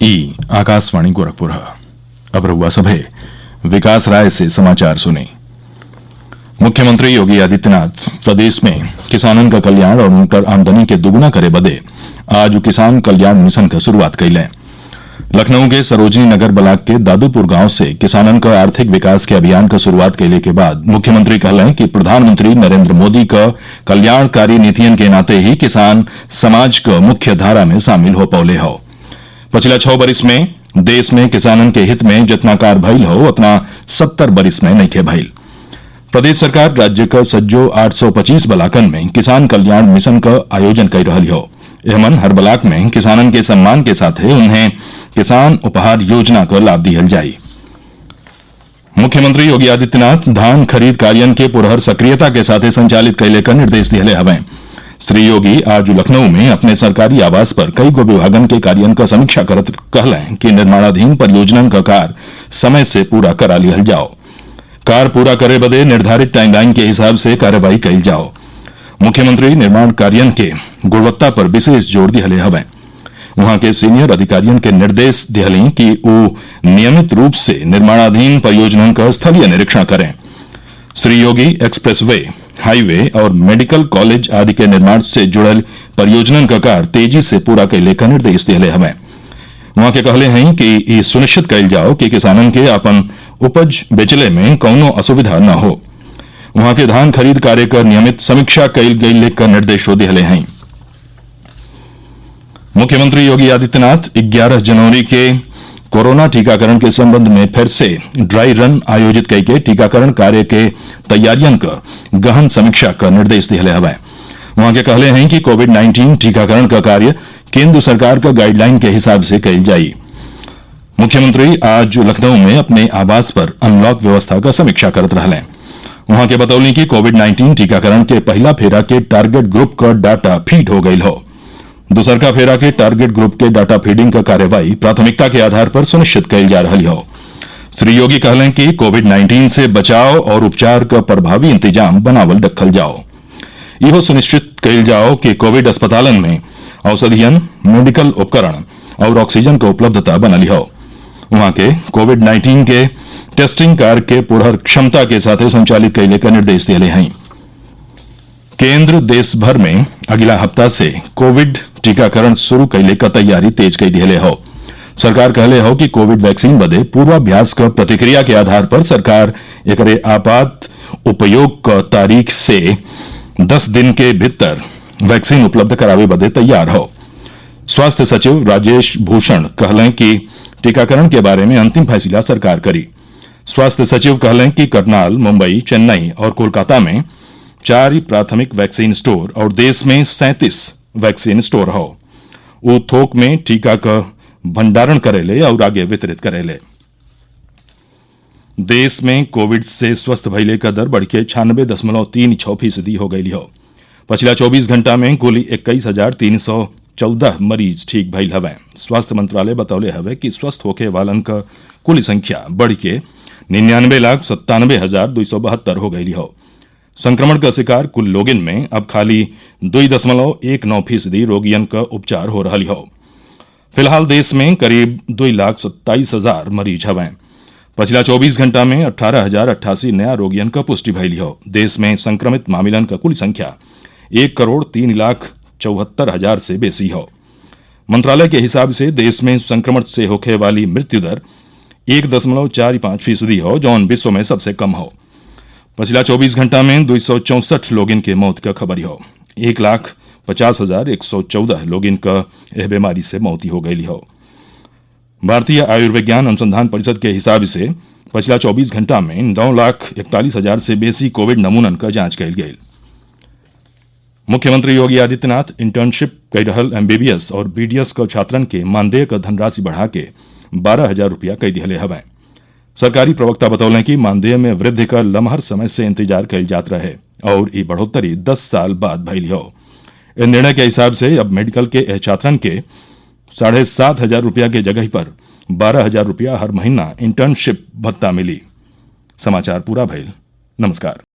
आकाशवाणी गोरखपुर। अब रहुआ सभे विकास राय से समाचार सुने। मुख्यमंत्री योगी आदित्यनाथ प्रदेश में किसानन का कल्याण और उनकर आमदनी के दुगुना करे बदे आज किसान कल्याण मिशन क शुरुआत कइले। लखनऊ के सरोजनी नगर ब्लॉक के दादूपुर गांव से किसानन क आर्थिक विकास के अभियान क शुरुआत कैले के बाद मुख्यमंत्री कहलें कि प्रधानमंत्री नरेंद्र मोदी क कल्याणकारी नीतियन के नाते ही किसान समाज क मुख्य धारा में शामिल हो पौले हो। पिछला 6 बरिस में देश में किसानन के हित में जितना कार भइल हो उतना 70 बरिस में नइखे भइल। प्रदेश सरकार राज्य क सज्जो 825 ब्लाकन में किसान कल्याण मिशन क आयोजन कर रही हो। एमन हर ब्लाक में किसानन के सम्मान के साथे उन्हें किसान उपहार योजना का लाभ दिहल जाई। मुख्यमंत्री योगी आदित्यनाथ धान खरीद कार्यन के पुरहर सक्रियता के साथे संचालित कैले का निर्देश दिहले हवें। श्री योगी आज लखनऊ में अपने सरकारी आवास पर कई गो विभागन के कार्यन का समीक्षा करत कहलें कि निर्माणाधीन परियोजनन का कार्य समय से पूरा करा लिहल जाओ। कार्य पूरा करे बदे निर्धारित टाइमलाइन के हिसाब से कार्यवाही कैल जाओ। मुख्यमंत्री निर्माण कार्यन के गुणवत्ता पर विशेष जोर दिहले हवें। वहां के सीनियर अधिकारियों के निर्देश दिहली कि वो नियमित रूप से निर्माणाधीन परियोजनों का स्थलीय निरीक्षण करें। श्री योगी एक्सप्रेसवे, हाईवे और मेडिकल कॉलेज आदि के निर्माण से जुड़ल परियोजनन का कार्य तेजी से पूरा कैले का निर्देश दिहले हवें। वहां के कहले हैं कि ये सुनिश्चित कैल जाओ कि किसानन के अपन उपज बेचले में कौनो असुविधा न हो। वहां के धान खरीद कार्य का नियमित समीक्षा कैल गई का निर्देशों दिहले हैं। मुख्यमंत्री योगी आदित्यनाथ 11 जनवरी के कोरोना टीकाकरण के संबंध में फिर से ड्राई रन आयोजित करके टीकाकरण कार्य के तैयारियों का गहन समीक्षा का निर्देश दिहले हवें। वहां के कहले हैं कि कोविड-19 टीकाकरण का कार्य केंद्र सरकार का गाइडलाइन के हिसाब से कैल जाई। मुख्यमंत्री आज लखनऊ में अपने आवास पर अनलॉक व्यवस्था का समीक्षा करत रहले। वहां के बतौली कि कोविड-19 टीकाकरण के पहला फेरा के टारगेट ग्रुप का डाटा फीड हो गई हो। दूसरका फेरा के टारगेट ग्रुप के डाटा फीडिंग का कार्यवाही प्राथमिकता के आधार पर सुनिश्चित कैल जा रही हो। श्री योगी कहलें कि कोविड-19 से बचाव और उपचार का प्रभावी इंतजाम बनावल रखल जाओ। यह सुनिश्चित कैल जाओ कि कोविड अस्पतालन में औषधियन, मेडिकल उपकरण और ऑक्सीजन का उपलब्धता बनली हो। वहां के कोविड-19 के टेस्टिंग कार्य के पुरहर क्षमता के साथ संचालित कैले का निर्देश दिए हैं। केंद्र देश भर में अगला हफ्ता से कोविड टीकाकरण शुरू कैले का तैयारी तेज कर दिले हो। सरकार कहले हो कि कोविड वैक्सीन बदे पूर्वाभ्यास का प्रतिक्रिया के आधार पर सरकार एकरे आपात उपयोग का तारीख से 10 दिन के भीतर वैक्सीन उपलब्ध करावे बदे तैयार हो। स्वास्थ्य सचिव राजेश भूषण कहलें कि टीकाकरण के बारे में अंतिम फैसला सरकार करी। स्वास्थ्य सचिव कहलें कि करनाल, मुंबई, चेन्नई और कोलकाता में 4 प्राथमिक वैक्सीन स्टोर और देश में 37 वैक्सीन स्टोर हो। वो थोक में टीका का भंडारण करेले और आगे वितरित करेले। देश में कोविड से स्वस्थ भइले का दर बढ़ के 96.36% हो गई हो। पिछला 24 घंटा में कुल 21,314 मरीज ठीक भइल हवे। स्वास्थ्य मंत्रालय बतौले हवे कि स्वस्थ होके वालन का कुल संख्या बढ़ के 99,97,272 हो गई हो। संक्रमण का शिकार कुल लोगिन में अब खाली 2.19% रोगियन का उपचार हो रहा हो। फिलहाल देश में करीब 2,27,000 मरीज हवें। पिछला 24 घंटा में 18,088 नया रोगियन का पुष्टि भइली हो। देश में संक्रमित मामलन का कुल संख्या 1,03,74,000 से बेसी हो। मंत्रालय के हिसाब से देश में संक्रमण से होने वाली मृत्यु दर 1.45% हो, जौन विश्व में सबसे कम हो। पिछला 24 घंटा में 264 लोग इनके मौत का खबर हो। 1,50,114 लोग इनका यह बीमारी से मौत हो गई हो। भारतीय आयुर्विज्ञान अनुसंधान परिषद के हिसाब से पिछला 24 घंटा में 9,41,000 से बेसी कोविड नमूनन का जांच कैल गई। मुख्यमंत्री योगी आदित्यनाथ इंटर्नशिप कर रहल MBBS और BDS का छात्रन के मानदेय का धनराशि बढ़ा के 12,000 रुपया कर दिले हवें। सरकारी प्रवक्ता बतौलें कि मानदेय में वृद्धि का लमहर समय से इंतजार कैल जात रहे और ये बढ़ोतरी 10 साल बाद भइल हो। इस निर्णय के हिसाब से अब मेडिकल के छात्रन के 7,500 रुपया के जगह पर 12,000 रुपया हर महीना इंटर्नशिप भत्ता मिली। समाचार पूरा भइल। नमस्कार।